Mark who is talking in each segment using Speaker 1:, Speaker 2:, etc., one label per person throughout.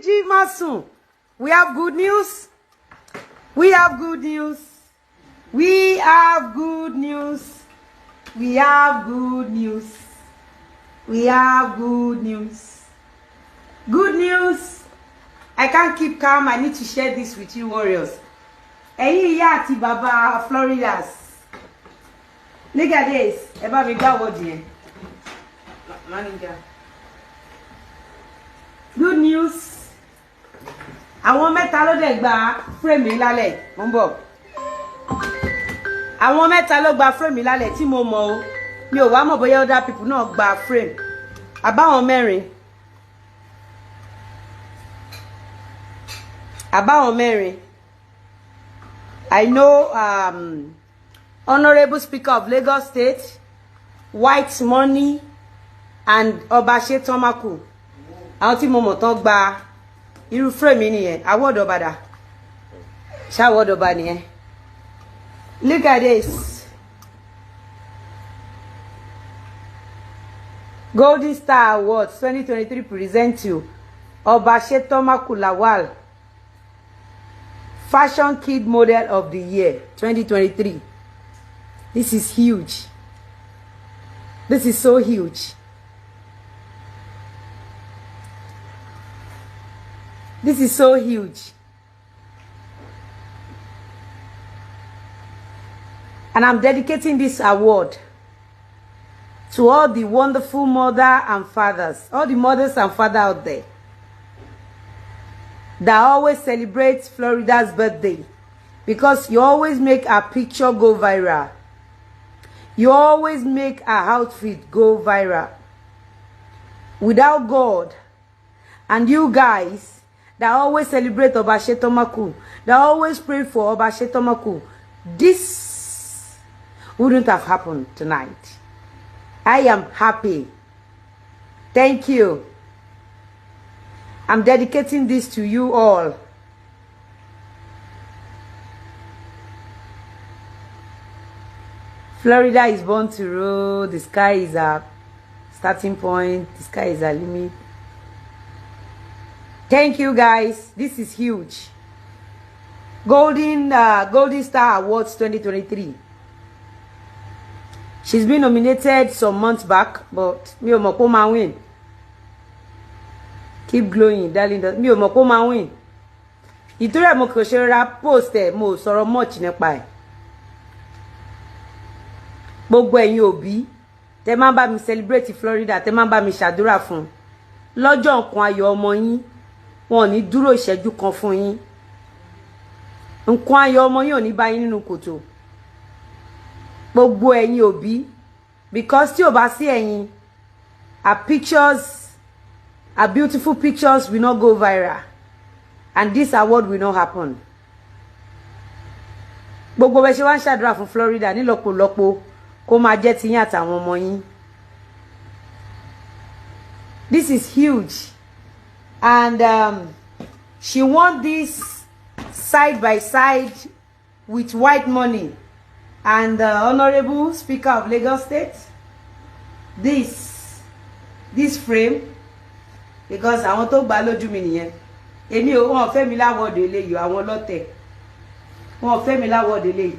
Speaker 1: jí má sùn. We have good news. We have good news. We have good news. We have good news. We have good news. Good news. I can't keep calm. I need to share this with you, warriors. Ẹ̀yin ìyá àti bàbá Floridas. Look at this. Ẹ bá mi gbá word yẹn. Manager. Good news. Àwọn mẹ́ta ló dẹ̀ gba frame mi lálẹ́. Mo ń bọ̀. Àwọn mẹ́ta ló gba frame mi lálẹ́ tí mo mọ̀ o. Mi ò wá mọ̀ bóyá other people náà gba frame. Àbáwọn mẹ́rin. Àbáwọn mẹ́rin. I know Honorable Speaker of Lagos State, White Money, and Obashe Tomaku. Àwọn tí mo mọ̀ tán gba irú frame mi nìyẹn. Award ọba dà. Ṣá award ọba nìyẹn. Look at this. Golden Star Awards 2023 present to Obashe Tomaku Lawal, Fashion Kid Model of the Year 2023. This is huge. This is so huge. This is so huge. And I'm dedicating this award to all the wonderful mother and fathers, all the mothers and fathers out there that always celebrate Florida's birthday, because you always make a picture go viral. You always make a outfit go viral. Without God and you guys that always celebrate Obashe Tomaku, that always pray for Obashe Tomaku, this wouldn't have happened tonight. I am happy. Thank you. I'm dedicating this to you all. Florida is born to rule. The sky is a starting point. The sky is a limit. Thank you, guys. This is huge. Golden Star Awards 2023. She's been nominated some months back, but mi ò mọ̀ pé ó máa win. Keep glowing, darling. Mi ò mọ̀ pé ó máa win. Ìtorí ẹ̀ mo kò ṣe ra post ẹ̀, mo sọ̀rọ̀ much nípa ẹ̀. Gbogbo ẹ̀yin òbí tẹ́ máa bá mi celebrate Florida, tẹ́ máa bá mi ṣàdúrà fún. Lọ́jọ́ nǹkan ayọ̀ ọmọ yín, wọn ò ní dúró ìṣẹ́jú kan fún yín. Nǹkan ayọ̀ ọmọ yín ò ní bá yín nínú kòtò. Gbogbo ẹ̀yin òbí, because tí ò bá sí ẹ̀yin, our pictures, our beautiful pictures will not go viral, and this award will not happen. Gbogbo bẹ́ ṣe wá ń ṣàdúrà fún Florida nílọ́pọ̀lọpọ̀ kó máa jẹ́ tiyín àtàwọn ọmọ yín. This is huge, and she won this side by side with White Money and Honorable Speaker of Lagos State. This frame, because àwọn tó gbà lójú mi nìyẹn. Èmi ò wọ́n fẹ́ mi láwọ́dù eléyìí, àwọn lọ́tẹ̀. Wọ́n fẹ́ mi láwọ́dù eléyìí.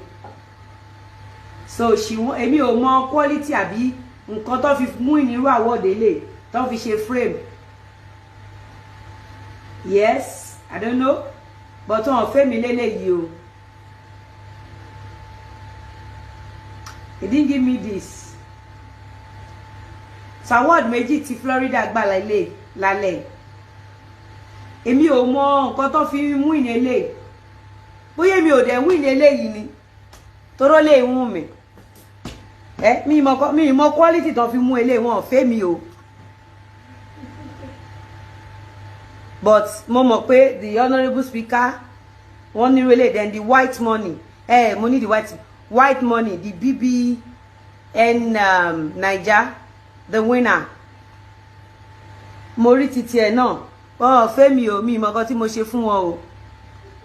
Speaker 1: So èmi ò mọ quality àbí nǹkan tó fi mú ìnírú àwọ́dù eléyìí, tó fi ṣe frame. Yes, I don't know, but wọ́n fẹ́ mi léléyìí o. He didn't give me this. So award méjì tí Florida gbà lálẹ́. Èmi ò mọ nǹkan tó fi mú ìní eléyìí. Bóyá mi ò dẹ̀ win eléyìí ni. Toro lè wùn mi. Mi mọ quality tó fi mú eléyìí, wọn fẹ́ mi o. But mo mọ̀ pé the Honorable Speaker wọ́n ní relay, then the White Money. Mo ní the White Money, the BBN Niger, the winner. Mo rí titi ẹ̀ náà. Wọ́n fẹ́ mi o, mi mọ̀ nǹkan tí mo ṣe fún wọn o.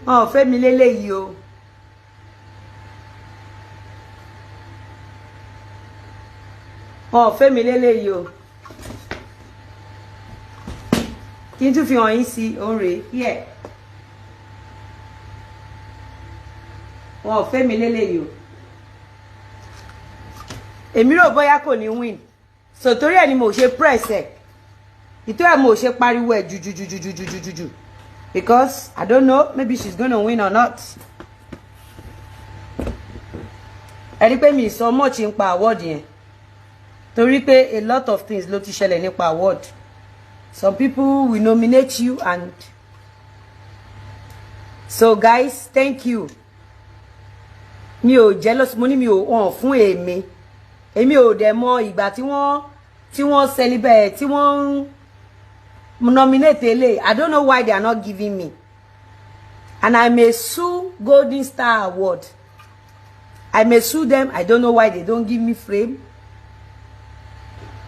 Speaker 1: Wọ́n fẹ́ mi léléyìí o. Wọ́n fẹ́ mi léléyìí o. kí n tún fi hàn yín sí òǹrè here wọn ò fẹ́ mi lélẹ́yìí o èmi rò bóyá kò ní win so torí ẹ̀ ni mo ṣe press ẹ̀ ìtọ́ ẹ̀ mo ṣe pariwo ẹ̀ jujujujujujujuju because I don't know maybe she's gonna win or not ẹ rí pé mi sọ much nípa award yẹn torí pé a lot of things ló ti ṣẹlẹ̀ nípa award some people will nominate you and so guys thank you mi ò jealous mo ní mi ò hàn fún èmi ò dẹ̀ mọ̀ ìgbà tí wọ́n celebrate tí wọ́n nominate ele I don't know why they are not giving me and I may sue Golden Star Award I may sue them I don't know why they don't give me frame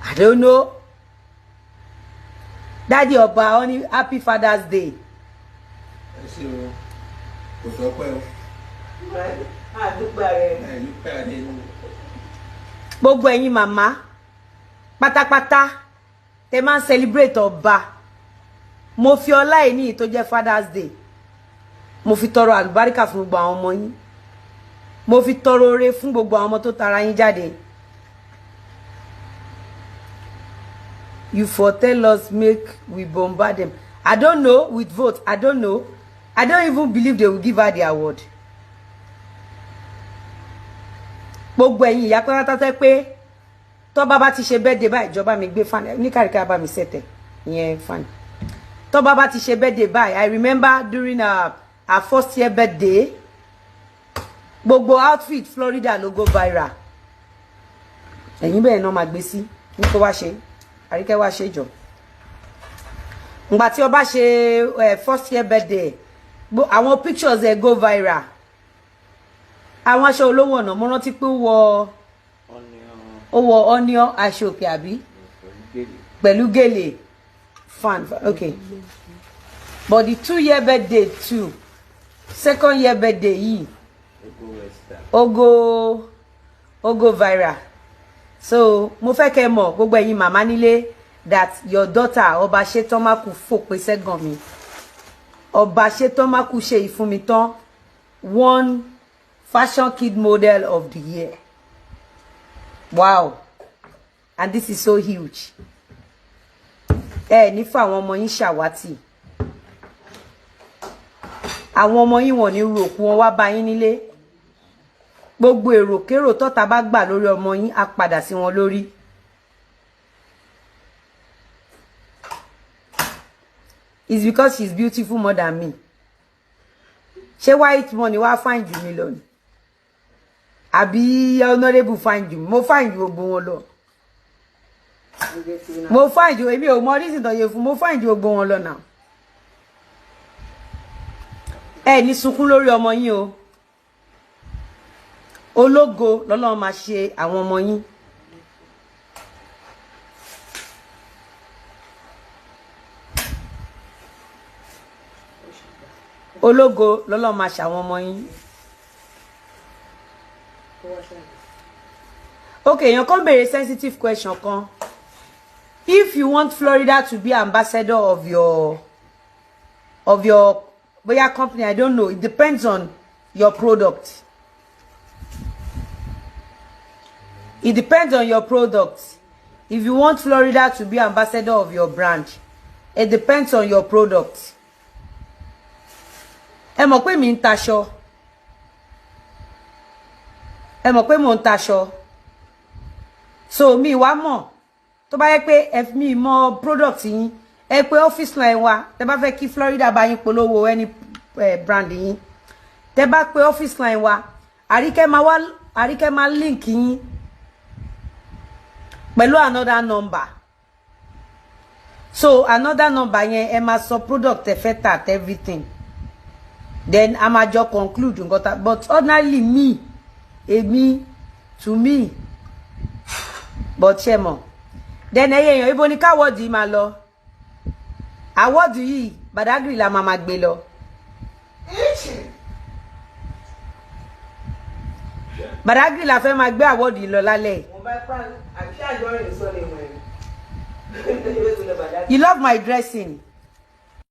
Speaker 1: I don't know Daddy Oba only happy Father's Day gbogbo ẹ̀yin màmá pátápátá tẹ́ máa celebrate Ọba mo fi ọlá ẹni tó jẹ́ Father's Day mo fi tọrọ àlùbáríkà fún gbogbo àwọn ọmọ yín mo fi tọrọ oore fún gbogbo àwọn ọmọ tó tara yín jáde you for tell us make we bombard them I don't know with vote I don't know I don't even believe they will give her the award gbogbo ẹ̀yin ìyá pátá tẹ́ pé tó bá ti ṣe birthday báyìí ìjọba mi gbé fan ní kàríkà bá mi sete ìyẹn fan tó bá ti ṣe birthday báyìí I remember during our first year birthday gbogbo outfit Florida ló go viral ẹ̀yin bẹ́ẹ̀ náà máa gbé sí ní kó wá ṣe àríkẹ́ wá ṣe jọ ngbà tí ó bá ṣe first year birthday àwọn pictures ẹ̀ go viral àwọn aṣọ olówó ọ̀nà mo rántí pé ó wọ onion aṣọ òkè àbí pẹ̀lú gèlè fan okay but the 2-year birthday too second year birthday yìí ó go viral so mo fẹ́ kẹ́ mọ̀ gbogbo ẹ̀yin màmá nílé that your daughter Ọba Ṣetánmákù fòpin sẹ́gàn mi Ọba Ṣetánmákù ṣe ìfún mi tán one Fashion Kid Model of the Year. Wow. And this is so huge. Ní fún àwọn ọmọ yín ṣàwátì. Àwọn ọmọ yín wọ́n ní ròkú wọn wá bá yín nílé. Gbogbo èròkérò tọ́ta bá gbà lórí ọmọ yín á padà sí wọn lórí. It's because she's beautiful more than me. Ṣé white money wá fine jù mí lọ ni? Àbí honorable fine jù mo fine jù gbogbo wọn lọ mo fine jù èmi ò mọ reason tó yẹ fún mo fine jù gbogbo wọn lọ now ní sunkún lórí ọmọ yín o ológo lọ́lọ́run máa ṣe àwọn ọmọ yín ológo lọ́lọ́run máa ṣe àwọn ọmọ yín. Okay, you can be a sensitive question kan. If you want Florida to be ambassador of your company, I don't know, it depends on your product. It depends on your product. If you want Florida to be ambassador of your brand, it depends on your product. Ẹ mọ̀ pé mi ń taṣọ. Ẹ mọ̀ pé mo ń taṣọ. So mi wá mọ̀ tó bá yẹ pé mi mọ̀ product yín ẹ pé office line wa tẹ́ bá fẹ́ kí Florida bá yín polówó any brand yín tẹ́ bá pé office line wa Àríkẹ́ máa link yín pẹ̀lú another number. So another number yẹn ẹ máa sọ product ẹ fẹ́ tà everything. Then a máa jọ conclude nǹkan tá but ordinarily to me but ṣé mọ̀ then èèyàn ibo ni ká award yìí máa lọ award yìí Badagry la máa gbé lọ Badagry la fẹ́ máa gbé award yìí lọ lálẹ́. You love my dressing.